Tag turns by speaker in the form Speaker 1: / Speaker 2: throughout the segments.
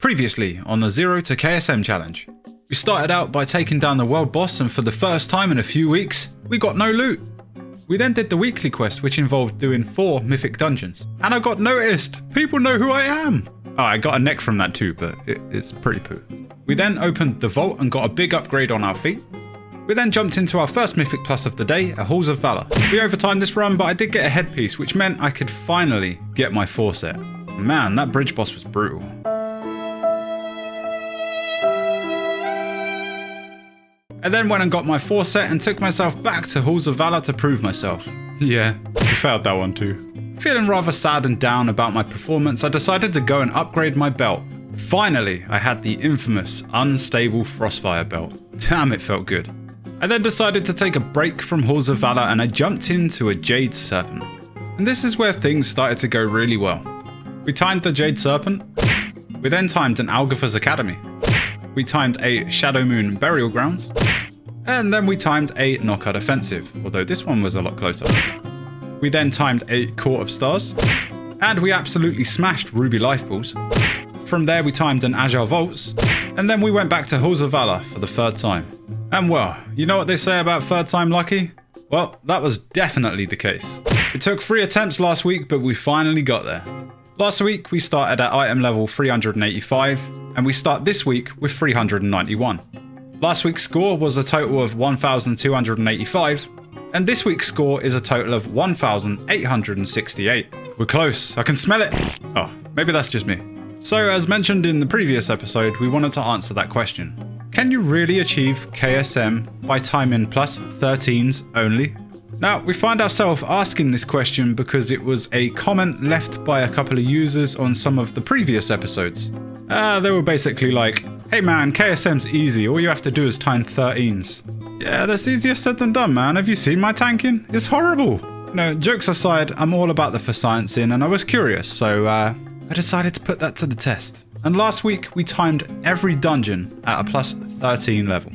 Speaker 1: Previously on the 0 to KSM challenge. We started out by taking down the world boss, and for the first time in a few weeks, we got no loot. We then did the weekly quest, which involved doing 4 mythic dungeons. And I got noticed! People know who I am! Oh, I got a neck from that too, but it's pretty poo. We then opened the vault and got a big upgrade on our feet. We then jumped into our first mythic plus of the day, a Halls of Valor. We overtimed this run, but I did get a headpiece, which meant I could finally get my 4 set. Man, that bridge boss was brutal. I then went and got my 4 set and took myself back to Halls of Valor to prove myself. Yeah, I failed that one too. Feeling rather sad and down about my performance, I decided to go and upgrade my belt. Finally, I had the infamous unstable Frostfire belt. Damn, it felt good. I then decided to take a break from Halls of Valor and I jumped into a Jade Serpent. And this is where things started to go really well. We timed the Jade Serpent. We then timed an Algotha's Academy. We timed a Shadow Moon Burial Grounds. And then we timed a Knockout Offensive, although this one was a lot closer. We then timed a Court of Stars. And we absolutely smashed Ruby Life Balls. From there we timed an Agile Vaults. And then we went back to Halls of Valor for the 3rd time. And well, you know what they say about 3rd time lucky? Well, that was definitely the case. It took 3 attempts last week, but we finally got there. Last week we started at item level 385, and we start this week with 391. Last week's score was a total of 1,285, and this week's score is a total of 1,868. We're close, I can smell it! Oh, maybe that's just me. So as mentioned in the previous episode, we wanted to answer that question. Can you really achieve KSM by timing plus 13's only? Now, we find ourselves asking this question because it was a comment left by a couple of users on some of the previous episodes. They were basically like, hey man, KSM's easy, all you have to do is time 13's. Yeah, that's easier said than done, man. Have you seen my tanking? It's horrible. No, jokes aside, I'm all about the for sciencing and I was curious, so I decided to put that to the test. And last week, we timed every dungeon at a plus 13 level.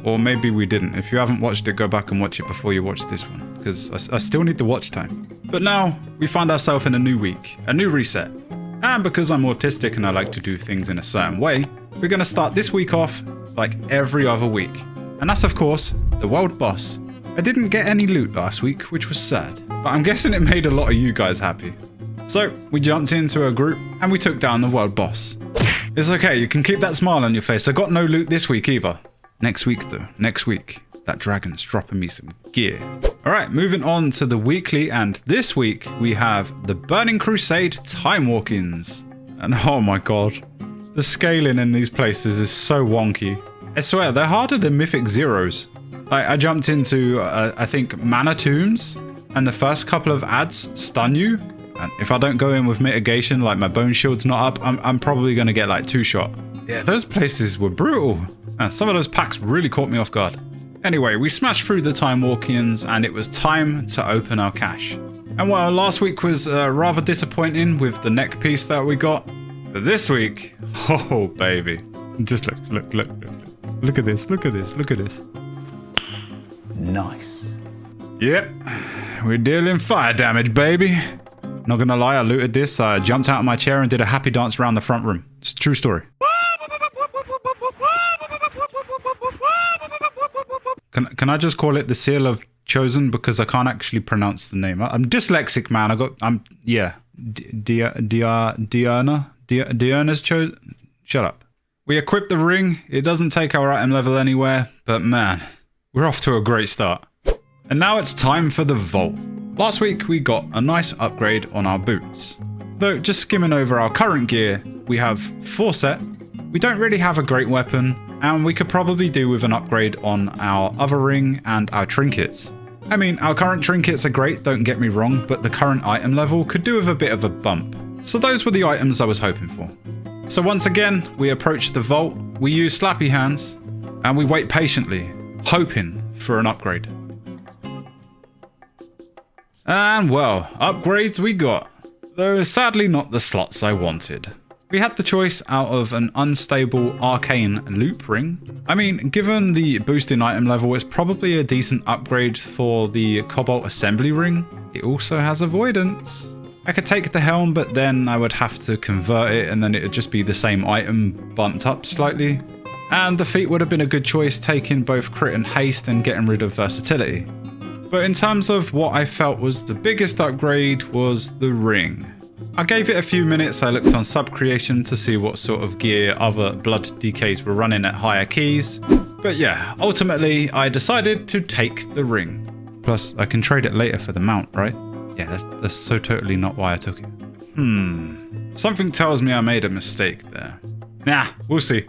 Speaker 1: Or maybe we didn't. If you haven't watched it, go back and watch it before you watch this one, because I still need the watch time. But now, we find ourselves in a new week, a new reset. And because I'm autistic and I like to do things in a certain way, we're going to start this week off like every other week. And that's of course, the world boss. I didn't get any loot last week, which was sad, but I'm guessing it made a lot of you guys happy. So, we jumped into a group and we took down the world boss. It's okay, you can keep that smile on your face. I got no loot this week either. Next week though, next week, that dragon's dropping me some gear. Alright, moving on to the weekly, and this week we have the Burning Crusade Time Walk-ins. And oh my god, the scaling in these places is so wonky. I swear, they're harder than Mythic Zeros. I jumped into, I think, Mana Tombs, and the first couple of ads stun you. And if I don't go in with mitigation, like my bone shield's not up, I'm probably going to get like 2-shot. Yeah, those places were brutal. And some of those packs really caught me off guard. Anyway, we smashed through the Time Walk-ins and it was time to open our cache. And while last week was rather disappointing with the neck piece that we got, but this week, oh baby. Just look at this, look at this, look at this.
Speaker 2: Nice.
Speaker 1: Yep, we're dealing fire damage, baby. Not gonna lie, I looted this, I jumped out of my chair and did a happy dance around the front room. It's a true story. Can I just call it the Seal of Chosen because I can't actually pronounce the name. I'm dyslexic, man. Diana's chosen. Shut up. We equipped the ring. It doesn't take our item level anywhere, but man, we're off to a great start. And now it's time for the vault. Last week we got a nice upgrade on our boots. Though just skimming over our current gear, we have 4 set. We don't really have a great weapon, and we could probably do with an upgrade on our other ring and our trinkets. I mean, our current trinkets are great, don't get me wrong, but the current item level could do with a bit of a bump. So those were the items I was hoping for. So once again, we approach the vault, we use slappy hands, and we wait patiently, hoping for an upgrade. And well, upgrades we got, though sadly not the slots I wanted. We had the choice out of an unstable arcane loop ring. I mean, given the boosting item level, it's probably a decent upgrade for the cobalt assembly ring. It also has avoidance. I could take the helm, but then I would have to convert it and then it would just be the same item bumped up slightly. And the feat would have been a good choice, taking both crit and haste and getting rid of versatility. But in terms of what I felt was the biggest upgrade was the ring. I gave it a few minutes. I looked on sub creation to see what sort of gear other blood DKs were running at higher keys. But yeah, ultimately I decided to take the ring. Plus I can trade it later for the mount, right? Yeah, that's so totally not why I took it. Something tells me I made a mistake there. Nah, we'll see.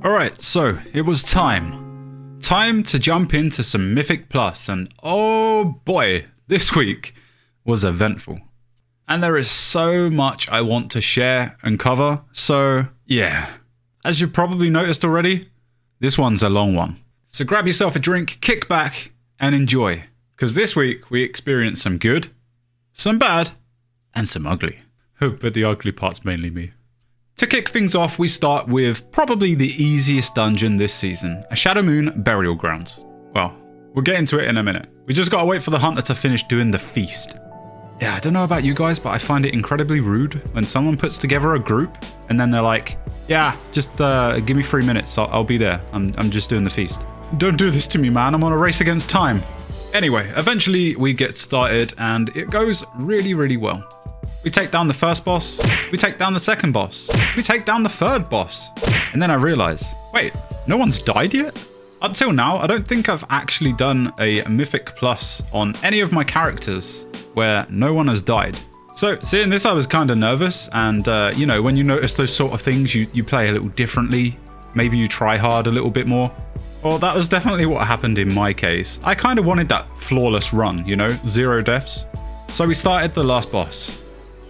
Speaker 1: Alright, so it was time. Time to jump into some Mythic Plus, and oh boy, this week was eventful. And there is so much I want to share and cover, so yeah. As you've probably noticed already, this one's a long one. So grab yourself a drink, kick back, and enjoy. Because this week we experienced some good, some bad, and some ugly. But the ugly part's mainly me. To kick things off, we start with probably the easiest dungeon this season, a Shadow Moon Burial Grounds. Well, we'll get into it in a minute. We just gotta wait for the hunter to finish doing the feast. Yeah, I don't know about you guys, but I find it incredibly rude when someone puts together a group and then they're like, yeah, just give me 3 minutes, I'll be there. I'm just doing the feast. Don't do this to me, man. I'm on a race against time. Anyway, eventually we get started and it goes really, really well. We take down the first boss, we take down the second boss, we take down the third boss. And then I realize, wait, no one's died yet? Up till now, I don't think I've actually done a Mythic Plus on any of my characters where no one has died. So seeing this, I was kind of nervous. And you know, when you notice those sort of things, you play a little differently. Maybe you try hard a little bit more. Well, that was definitely what happened in my case. I kind of wanted that flawless run, you know, 0 deaths. So we started the last boss.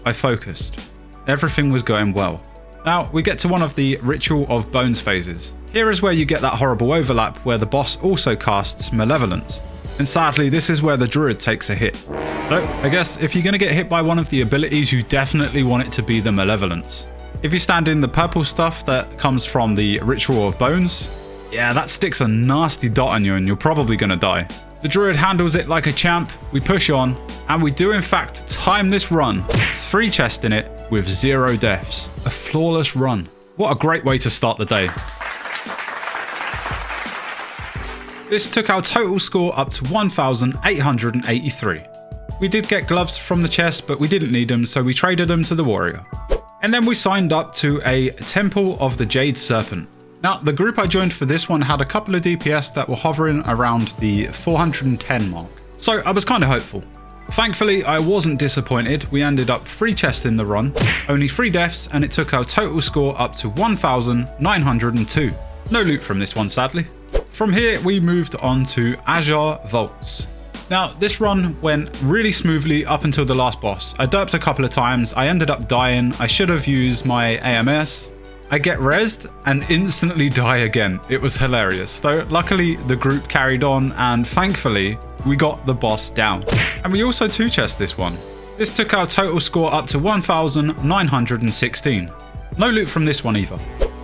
Speaker 1: I focused. Everything was going well. Now, we get to one of the Ritual of Bones phases. Here is where you get that horrible overlap where the boss also casts Malevolence. And sadly, this is where the druid takes a hit. So, I guess if you're going to get hit by one of the abilities, you definitely want it to be the Malevolence. If you stand in the purple stuff that comes from the Ritual of Bones, yeah, that sticks a nasty dot on you and you're probably going to die. The druid handles it like a champ, we push on, and we do in fact time this run, 3 chests in it with 0 deaths. A flawless run. What a great way to start the day. This took our total score up to 1,883. We did get gloves from the chest, but we didn't need them, so we traded them to the warrior. And then we signed up to a Temple of the Jade Serpent. Now, the group I joined for this one had a couple of DPS that were hovering around the 410 mark. So I was kind of hopeful. Thankfully, I wasn't disappointed. We ended up 3 chests in the run, only 3 deaths, and it took our total score up to 1,902. No loot from this one, sadly. From here, we moved on to Azure Vaults. Now, this run went really smoothly up until the last boss. I derped a couple of times. I ended up dying. I should have used my AMS. I get rezzed and instantly die again. It was hilarious. Though luckily the group carried on and thankfully we got the boss down. And we also 2-chest this one. This took our total score up to 1,916. No loot from this one either.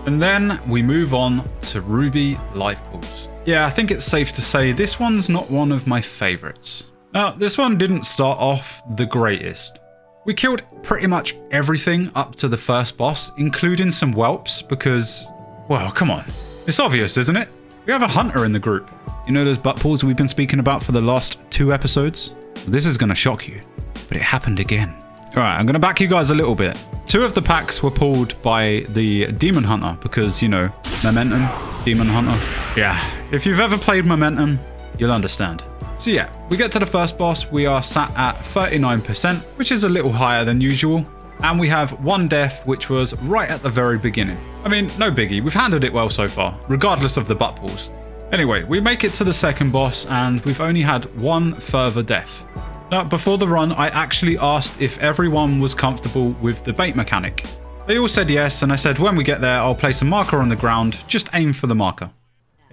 Speaker 1: And then we move on to Ruby Life Pools. Yeah, I think it's safe to say this one's not one of my favorites. Now, this one didn't start off the greatest. We killed pretty much everything up to the first boss, including some whelps, because, well, come on. It's obvious, isn't it? We have a hunter in the group. You know those butt pulls we've been speaking about for the last 2 episodes? This is going to shock you, but it happened again. Alright, I'm going to back you guys a little bit. 2 of the packs were pulled by the Demon Hunter, because, you know, Momentum, Demon Hunter. Yeah, if you've ever played Momentum, you'll understand. So yeah, we get to the first boss, we are sat at 39%, which is a little higher than usual, and we have 1 death, which was right at the very beginning. I mean, no biggie, we've handled it well so far, regardless of the butt pulls. Anyway, we make it to the second boss, and we've only had 1 further death. Now, before the run, I actually asked if everyone was comfortable with the bait mechanic. They all said yes, and I said when we get there, I'll place a marker on the ground, just aim for the marker.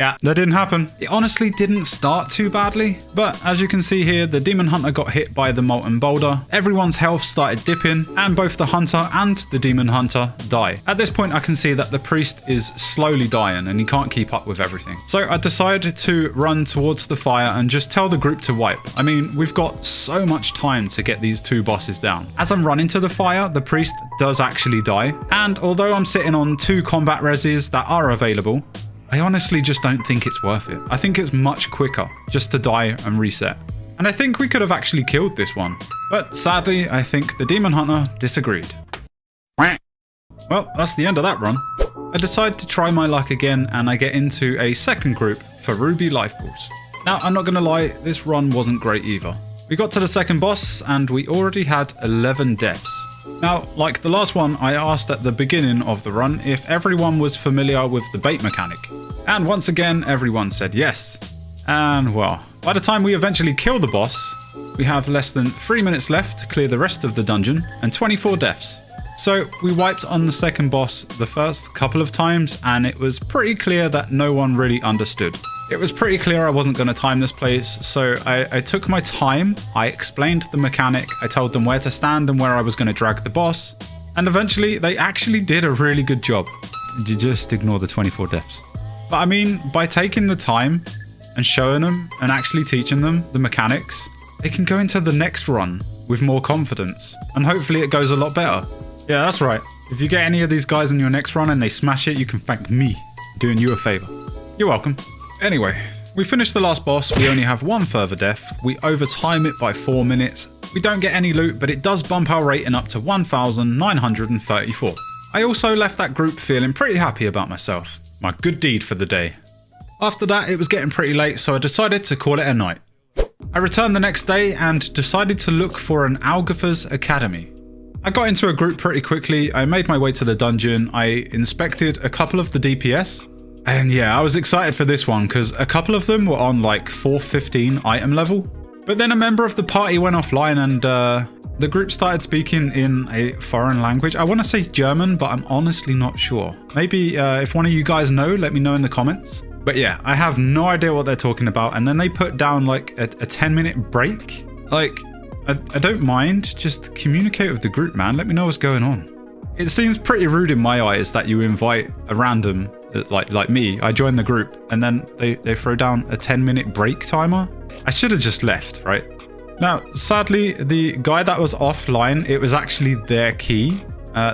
Speaker 1: Yeah, that didn't happen. It honestly didn't start too badly, but as you can see here, the demon hunter got hit by the molten boulder, everyone's health started dipping, and both the hunter and the demon hunter die. At this point, I can see that the priest is slowly dying and he can't keep up with everything. So I decided to run towards the fire and just tell the group to wipe. I mean, we've got so much time to get these 2 bosses down. As I'm running to the fire, the priest does actually die, and although I'm sitting on 2 combat reses that are available, I honestly just don't think it's worth it. I think it's much quicker just to die and reset. And I think we could have actually killed this one. But sadly, I think the demon hunter disagreed. Well, that's the end of that run. I decide to try my luck again and I get into a second group for ruby life balls. Now, I'm not gonna lie, this run wasn't great either. We got to the second boss and we already had 11 deaths. Now, like the last one, I asked at the beginning of the run if everyone was familiar with the bait mechanic. And once again, everyone said yes. And well, by the time we eventually kill the boss, we have less than 3 minutes left to clear the rest of the dungeon and 24 deaths. So we wiped on the second boss the first couple of times and it was pretty clear that no one really understood. It was pretty clear I wasn't going to time this place, so I took my time, I explained the mechanic, I told them where to stand and where I was going to drag the boss, and eventually they actually did a really good job. You just ignore the 24 deaths. But I mean, by taking the time and showing them and actually teaching them the mechanics, they can go into the next run with more confidence, and hopefully it goes a lot better. Yeah, that's right. If you get any of these guys in your next run and they smash it, you can thank me, doing you a favor. You're welcome. Anyway, we finished the last boss, we only have 1 further death, we overtime it by 4 minutes, we don't get any loot but it does bump our rating up to 1,934. I also left that group feeling pretty happy about myself, my good deed for the day. After that it was getting pretty late so I decided to call it a night. I returned the next day and decided to look for an Algotha's Academy. I got into a group pretty quickly, I made my way to the dungeon, I inspected a couple of the DPS. And yeah, I was excited for this one because a couple of them were on like 415 item level. But then a member of the party went offline and the group started speaking in a foreign language. I want to say German, but I'm honestly not sure. Maybe if one of you guys know, let me know in the comments. But yeah, I have no idea what they're talking about. And then they put down like a 10-minute break. Like, I don't mind. Just communicate with the group, man. Let me know what's going on. It seems pretty rude in my eyes that you invite a random, like me, I join the group, and then they throw down a 10-minute break timer. I should have just left, right? Now, sadly, the guy that was offline, it was actually their key.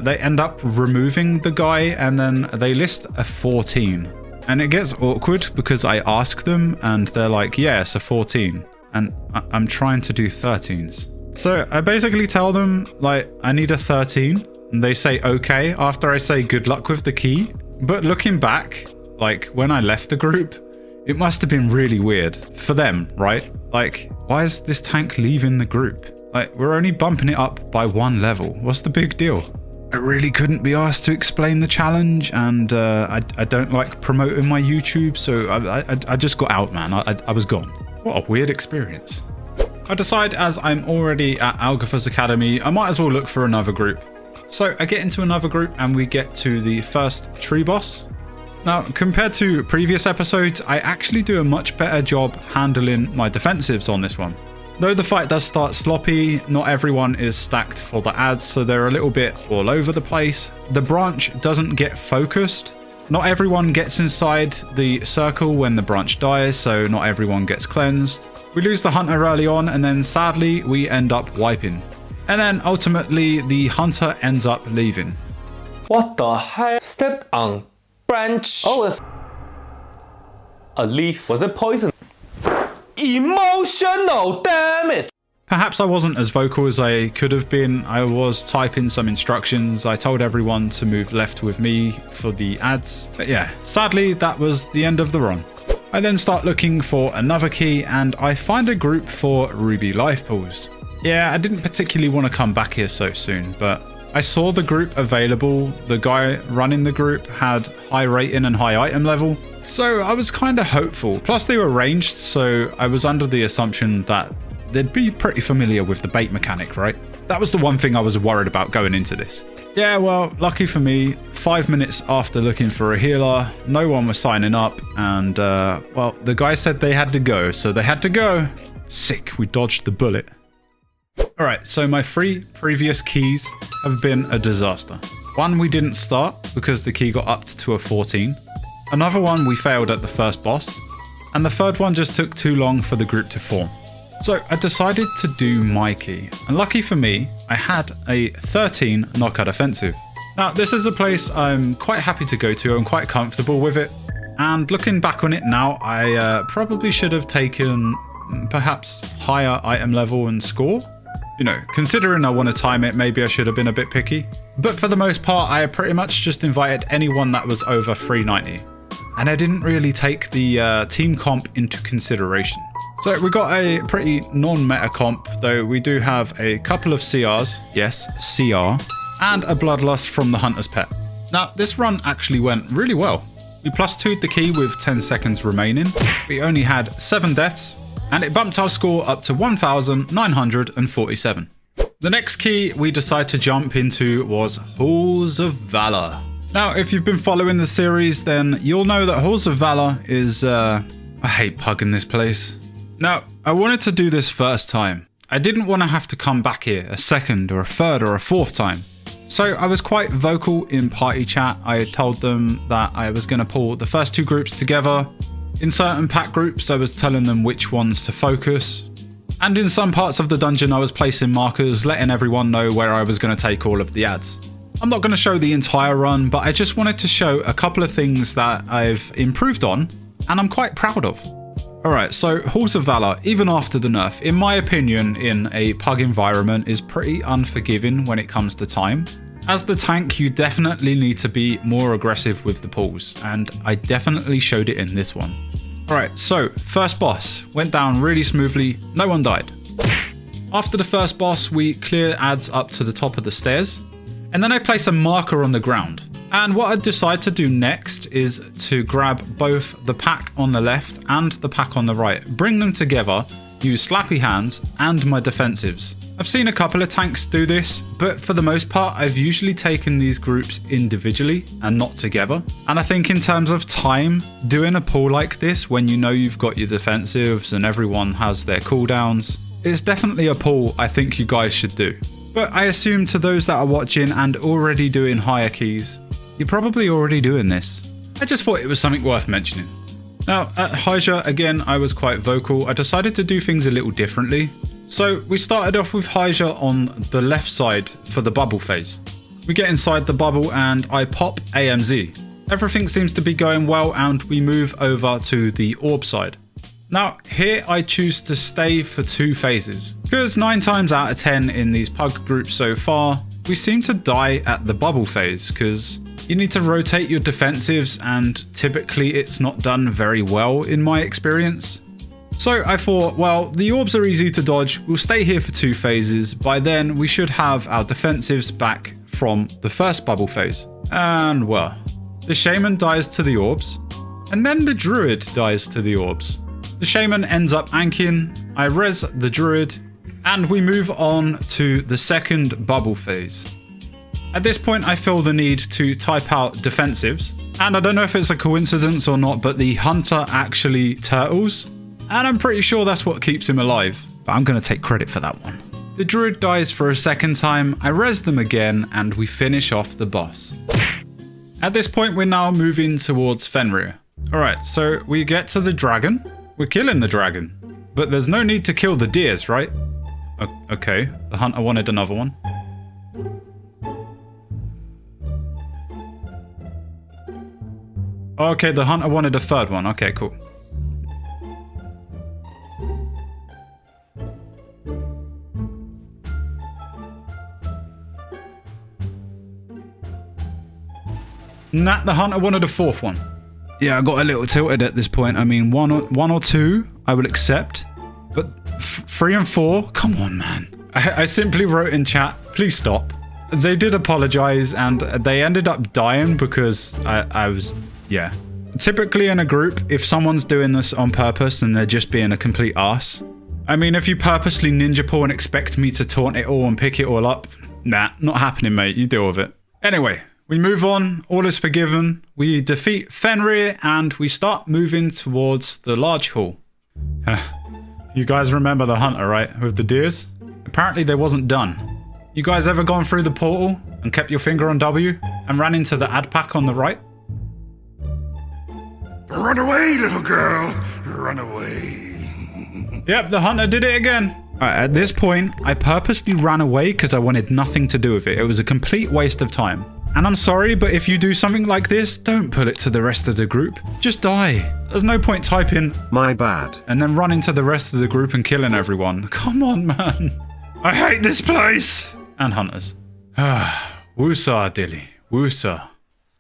Speaker 1: They end up removing the guy, and then they list a 14. And it gets awkward because I ask them, and they're like, yeah, it's a 14. And I'm trying to do 13's. So I basically tell them, like, I need a 13. And they say okay after I say good luck with the key. But looking back, like when I left the group, it must have been really weird for them, right? Like, why is this tank leaving the group? Like, we're only bumping it up by 1 level. What's the big deal? I really couldn't be asked to explain the challenge, and I don't like promoting my YouTube, so I just got out, man. I was gone. What a weird experience. I decide as I'm already at Algotha's Academy, I might as well look for another group. So I get into another group and we get to the first tree boss. Now, compared to previous episodes, I actually do a much better job handling my defensives on this one. Though the fight does start sloppy, not everyone is stacked for the ads, so they're a little bit all over the place. The branch doesn't get focused. Not everyone gets inside the circle when the branch dies, so not everyone gets cleansed. We lose the hunter early on, and then sadly, we end up wiping. And then ultimately, the hunter ends up leaving.
Speaker 2: What the hell? Stepped on branch. Oh, it's a leaf. Was it poison? Emotional, damn it!
Speaker 1: Perhaps I wasn't as vocal as I could have been. I was typing some instructions. I told everyone to move left with me for the ads. But yeah, sadly, that was the end of the run. I then start looking for another key and I find a group for ruby life pools. Yeah, I didn't particularly want to come back here so soon, but I saw the group available. The guy running the group had high rating and high item level, so I was kind of hopeful. Plus they were ranged, so I was under the assumption that they'd be pretty familiar with the bait mechanic, right? That was the one thing I was worried about going into this. Yeah, well, lucky for me, 5 minutes after looking for a healer, no one was signing up, and, well, the guy said they had to go, so they had to go. Sick, we dodged the bullet. Alright, so my 3 previous keys have been a disaster. One we didn't start because the key got upped to a 14. Another one we failed at the first boss. And the third one just took too long for the group to form. So I decided to do my key, and lucky for me, I had a 13 knockout offensive. Now this is a place I'm quite happy to go to, I'm quite comfortable with it, and looking back on it now, I probably should have taken perhaps higher item level and score. You know, considering I want to time it, maybe I should have been a bit picky. But for the most part, I pretty much just invited anyone that was over 390. And I didn't really take the team comp into consideration. So we got a pretty non-meta comp, though we do have a couple of CRs, yes, CR, and a bloodlust from the Hunter's Pet. Now, this run actually went really well. We +2'd the key with 10 seconds remaining. We only had 7 deaths, and it bumped our score up to 1,947. The next key we decided to jump into was Halls of Valor. Now, if you've been following the series, then you'll know that Halls of Valor is, I hate pugging this place. Now, I wanted to do this first time. I didn't want to have to come back here a second or a third or a fourth time. So I was quite vocal in party chat. I told them that I was going to pull the first 2 groups together. In certain pack groups, I was telling them which ones to focus. And in some parts of the dungeon, I was placing markers, letting everyone know where I was going to take all of the ads. I'm not going to show the entire run, but I just wanted to show a couple of things that I've improved on, and I'm quite proud of. Alright, so Halls of Valor, even after the nerf, in my opinion, in a pug environment, is pretty unforgiving when it comes to time. As the tank, you definitely need to be more aggressive with the pulls, and I definitely showed it in this one. Alright, so first boss went down really smoothly, no one died. After the first boss, we clear ads up to the top of the stairs, and then I place a marker on the ground. And what I decide to do next is to grab both the pack on the left and the pack on the right, bring them together, use slappy hands and my defensives. I've seen a couple of tanks do this, but for the most part, I've usually taken these groups individually and not together. And I think in terms of time, doing a pull like this when you know you've got your defensives and everyone has their cooldowns, is definitely a pull I think you guys should do. But I assume to those that are watching and already doing higher keys, you're probably already doing this. I just thought it was something worth mentioning. Now, at Hyja, again, I was quite vocal. I decided to do things a little differently. So we started off with Hyja on the left side for the bubble phase. We get inside the bubble and I pop AMZ. Everything seems to be going well and we move over to the orb side. Now, here I choose to stay for 2 phases, because 9 times out of 10 in these pug groups so far, we seem to die at the bubble phase, because you need to rotate your defensives and typically it's not done very well in my experience. So I thought, well, the orbs are easy to dodge, we'll stay here for 2 phases, by then we should have our defensives back from the first bubble phase. And well, the shaman dies to the orbs, and then the druid dies to the orbs. The shaman ends up anking, I res the druid, and we move on to the second bubble phase. At this point I feel the need to type out defensives, and I don't know if it's a coincidence or not, but the hunter actually turtles, and I'm pretty sure that's what keeps him alive, but I'm going to take credit for that one. The druid dies for a second time, I res them again, and we finish off the boss. At this point we're now moving towards Fenrir. Alright, so we get to the dragon. We're killing the dragon, but there's no need to kill the deers, right? Okay, the hunter wanted another one. Okay, the hunter wanted a third one. Okay, cool. Nah, the hunter wanted a 4th one. Yeah, I got a little tilted at this point. I mean, one or 2, I will accept. But 3 and 4? Come on, man. I simply wrote in chat, please stop. They did apologize, and they ended up dying because I was... yeah. Typically in a group, if someone's doing this on purpose and they're just being a complete arse, I mean, if you purposely ninja pull and expect me to taunt it all and pick it all up, nah, not happening, mate. You deal with it. Anyway, we move on. All is forgiven. We defeat Fenrir and we start moving towards the large hall. You guys remember the hunter, right? With the deers? Apparently they wasn't done. You guys ever gone through the portal and kept your finger on W and ran into the ad pack on the right?
Speaker 3: Run away, little girl. Run away.
Speaker 1: Yep, the hunter did it again. Alright, at this point, I purposely ran away because I wanted nothing to do with it. It was a complete waste of time. And I'm sorry, but if you do something like this, don't put it to the rest of the group. Just die. There's no point typing,
Speaker 3: my bad,
Speaker 1: and then run into the rest of the group and killing everyone. Come on, man. I hate this place. And hunters. Woosah, Dilly. Woosah.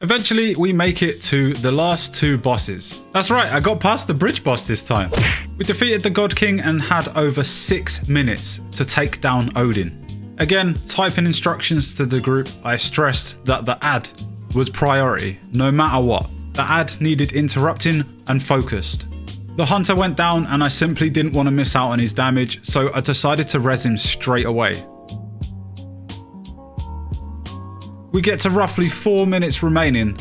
Speaker 1: Eventually, we make it to the last two bosses. That's right, I got past the bridge boss this time. We defeated the God King and had over 6 minutes to take down Odin. Again, typing instructions to the group, I stressed that the ad was priority, no matter what. The ad needed interrupting and focused. The hunter went down and I simply didn't want to miss out on his damage, so I decided to res him straight away. We get to roughly 4 minutes remaining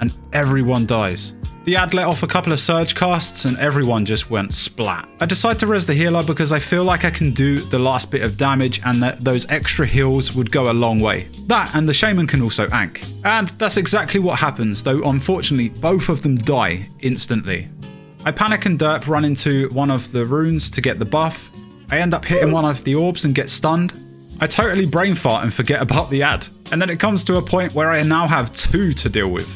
Speaker 1: and everyone dies. The ad let off a couple of surge casts and everyone just went splat. I decide to res the healer because I feel like I can do the last bit of damage and that those extra heals would go a long way. That and the shaman can also ank. And that's exactly what happens, though unfortunately both of them die instantly. I panic and derp run into one of the runes to get the buff. I end up hitting one of the orbs and get stunned. I totally brain fart and forget about the ad. And then it comes to a point where I now have 2 to deal with.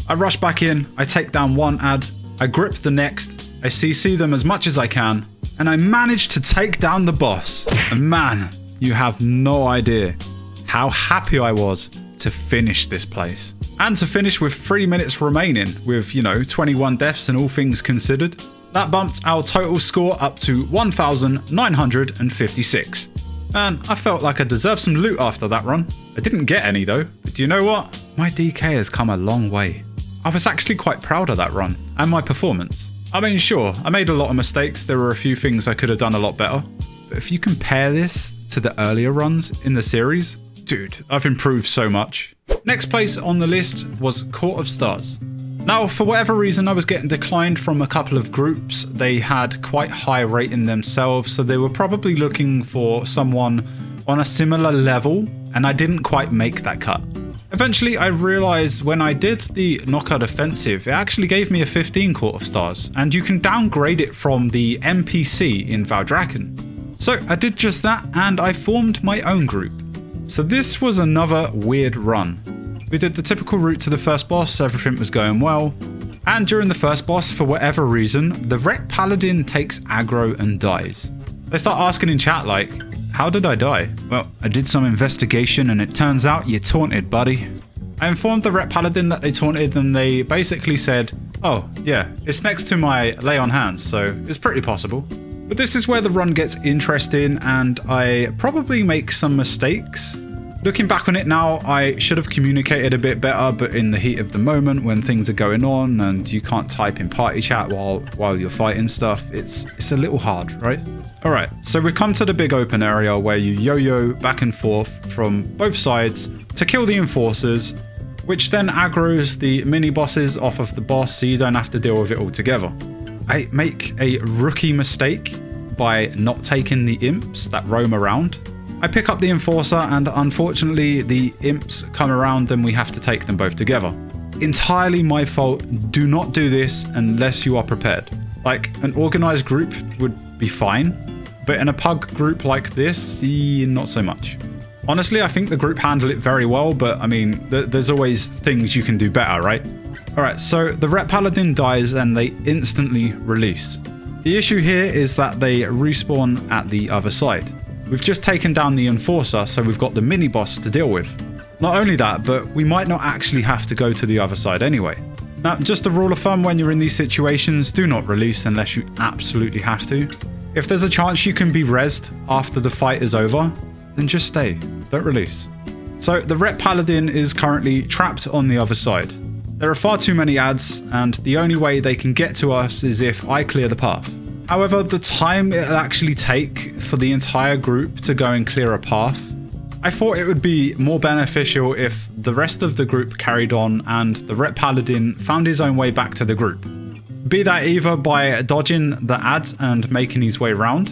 Speaker 1: I rush back in, I take down one ad, I grip the next, I CC them as much as I can, and I manage to take down the boss. And man, you have no idea how happy I was to finish this place. And to finish with 3 minutes remaining with, 21 deaths and all things considered. That bumped our total score up to 1,956. Man, I felt like I deserved some loot after that run. I didn't get any though, but do you know what? My DK has come a long way. I was actually quite proud of that run, and my performance. I mean, sure, I made a lot of mistakes, there were a few things I could have done a lot better, but if you compare this to the earlier runs in the series, dude, I've improved so much. Next place on the list was Court of Stars. Now, for whatever reason, I was getting declined from a couple of groups. They had quite high rating themselves, so they were probably looking for someone on a similar level, and I didn't quite make that cut. Eventually, I realized when I did the knockout offensive, it actually gave me a 15 Court of Stars, and you can downgrade it from the NPC in Valdraken. So I did just that, and I formed my own group. So this was another weird run. We did the typical route to the first boss, everything was going well. And during the first boss, for whatever reason, the Ret Paladin takes aggro and dies. They start asking in chat like, how did I die? Well, I did some investigation and it turns out you taunted, buddy. I informed the Ret Paladin that they taunted and they basically said, oh yeah, it's next to my lay on hands, so it's pretty possible. But this is where the run gets interesting and I probably make some mistakes. Looking back on it now, I should have communicated a bit better, but in the heat of the moment when things are going on and you can't type in party chat while you're fighting stuff, it's a little hard, right? Alright, so we've come to the big open area where you yo-yo back and forth from both sides to kill the enforcers, which then aggroes the mini-bosses off of the boss so you don't have to deal with it all together. I make a rookie mistake by not taking the imps that roam around. I pick up the enforcer and unfortunately the imps come around and we have to take them both together. Entirely my fault. Do not do this unless you are prepared. Like, an organized group would be fine, but in a pug group like this, not so much. Honestly, I think the group handled it very well, but I mean, there's always things you can do better, right? Alright, so the Ret Paladin dies and they instantly release. The issue here is that they respawn at the other side. We've just taken down the enforcer, so we've got the mini-boss to deal with. Not only that, but we might not actually have to go to the other side anyway. Now, just a rule of thumb when you're in these situations, do not release unless you absolutely have to. If there's a chance you can be rezzed after the fight is over, then just stay, don't release. So the Ret Paladin is currently trapped on the other side. There are far too many ads, and the only way they can get to us is if I clear the path. However, the time it'll actually take for the entire group to go and clear a path, I thought it would be more beneficial if the rest of the group carried on and the Ret Paladin found his own way back to the group. Be that either by dodging the ads and making his way round,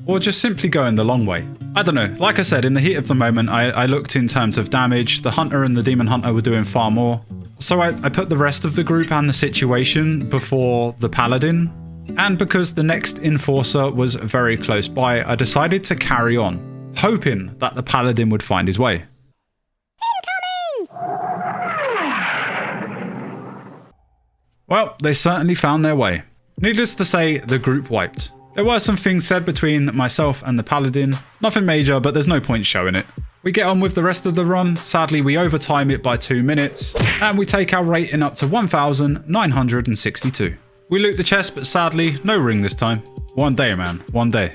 Speaker 1: or just simply going the long way. I don't know, like I said, in the heat of the moment, I looked in terms of damage. The Hunter and the Demon Hunter were doing far more. So I put the rest of the group and the situation before the Paladin. And because the next Enforcer was very close by, I decided to carry on, hoping that the Paladin would find his way. Well, they certainly found their way. Needless to say, the group wiped. There were some things said between myself and the Paladin. Nothing major, but there's no point showing it. We get on with the rest of the run. Sadly, we overtime it by 2 minutes, and we take our rating up to 1,962. We loot the chest, but sadly, no ring this time. One day, man, one day.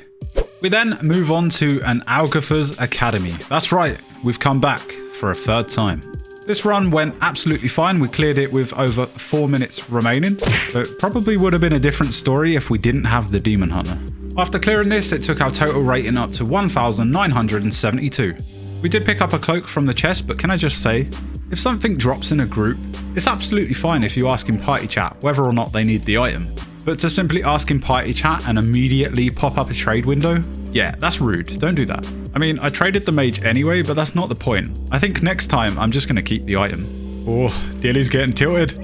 Speaker 1: We then move on to an Algathas Academy. That's right, we've come back for a third time. This run went absolutely fine. We cleared it with over 4 minutes remaining. It probably would have been a different story if we didn't have the Demon Hunter. After clearing this, it took our total rating up to 1,972. We did pick up a cloak from the chest, but can I just say, if something drops in a group, it's absolutely fine if you ask in party chat whether or not they need the item. But to simply ask in party chat and immediately pop up a trade window, yeah, that's rude. Don't do that. I mean, I traded the mage anyway, but that's not the point. I think next time I'm just going to keep the item. Oh, Dilly's getting tilted.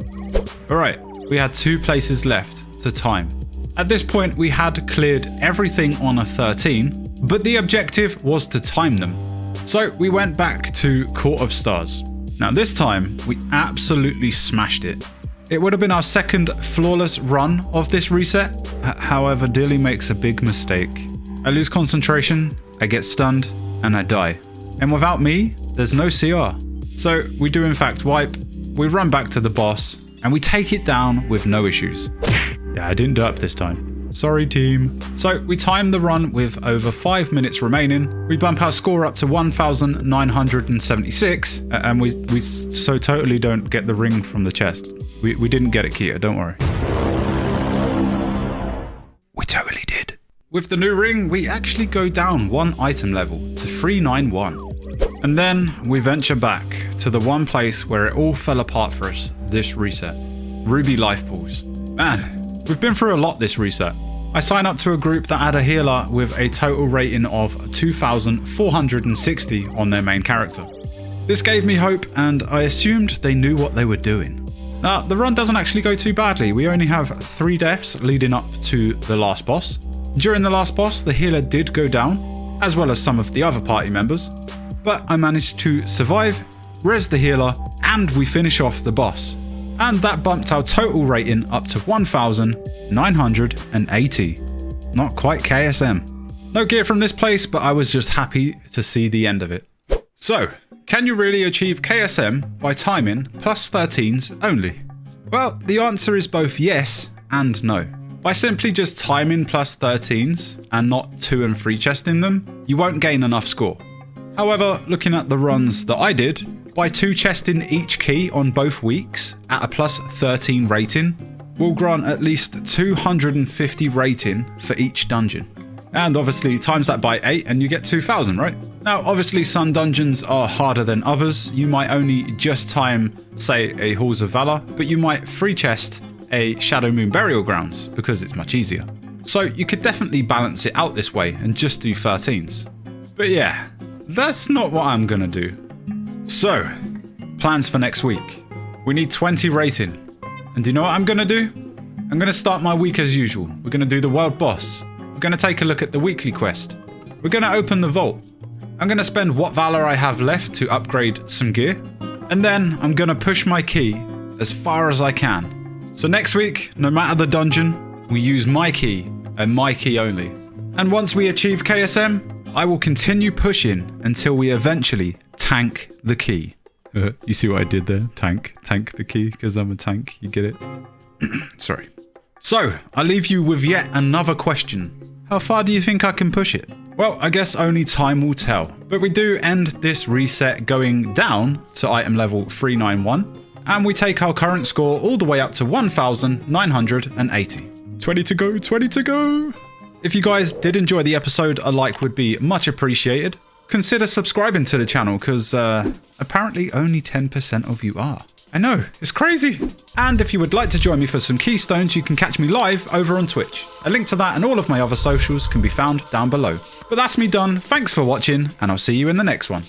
Speaker 1: Alright, we had 2 places left to time. At this point, we had cleared everything on a 13, but the objective was to time them. So we went back to Court of Stars. Now this time, we absolutely smashed it. It would have been our second flawless run of this reset. However, Dilly makes a big mistake. I lose concentration, I get stunned, and I die. And without me, there's no CR. So we do in fact wipe, we run back to the boss, and we take it down with no issues. Yeah, I didn't derp this time. Sorry team. So we time the run with over 5 minutes remaining. We bump our score up to 1,976, and we so totally don't get the ring from the chest. We didn't get it, Kia, don't worry. We totally did. With the new ring, we actually go down 1 item level to 391. And then we venture back to the one place where it all fell apart for us this reset. Ruby life pools. Man, we've been through a lot this reset. I signed up to a group that had a healer with a total rating of 2,460 on their main character. This gave me hope, and I assumed they knew what they were doing. Now, the run doesn't actually go too badly. We only have 3 deaths leading up to the last boss. During the last boss, the healer did go down, as well as some of the other party members, but I managed to survive, res the healer, and we finish off the boss. And that bumped our total rating up to 1,980. Not quite KSM. No gear from this place, but I was just happy to see the end of it. So, can you really achieve KSM by timing plus 13's only? Well, the answer is both yes and no. By simply just timing plus 13's and not 2 and 3 chesting them, you won't gain enough score. However, looking at the runs that I did, by 2 chesting each key on both weeks at a plus 13 rating, will grant at least 250 rating for each dungeon. And obviously times that by 8 and you get 2,000, right? Now, obviously some dungeons are harder than others. You might only just time, say, a Halls of Valor, but you might free chest a Shadow Moon Burial Grounds because it's much easier. So you could definitely balance it out this way and just do 13's. But yeah, that's not what I'm gonna do. So, plans for next week. We need 20 rating. And do you know what I'm gonna do? I'm gonna start my week as usual. We're gonna do the world boss. We're gonna take a look at the weekly quest. We're gonna open the vault. I'm gonna spend what valor I have left to upgrade some gear. And then I'm gonna push my key as far as I can. So next week, no matter the dungeon, we use my key and my key only. And once we achieve KSM, I will continue pushing until we eventually tank the key. You see what I did there? Tank the key, because I'm a tank, you get it? Sorry. So, I leave you with yet another question. How far do you think I can push it? Well, I guess only time will tell. But we do end this reset going down to item level 391. And we take our current score all the way up to 1,980. 20 to go, 20 to go. If you guys did enjoy the episode, a like would be much appreciated. Consider subscribing to the channel because apparently only 10% of you are. I know, it's crazy. And if you would like to join me for some keystones, you can catch me live over on Twitch. A link to that and all of my other socials can be found down below. But that's me done. Thanks for watching, and I'll see you in the next one.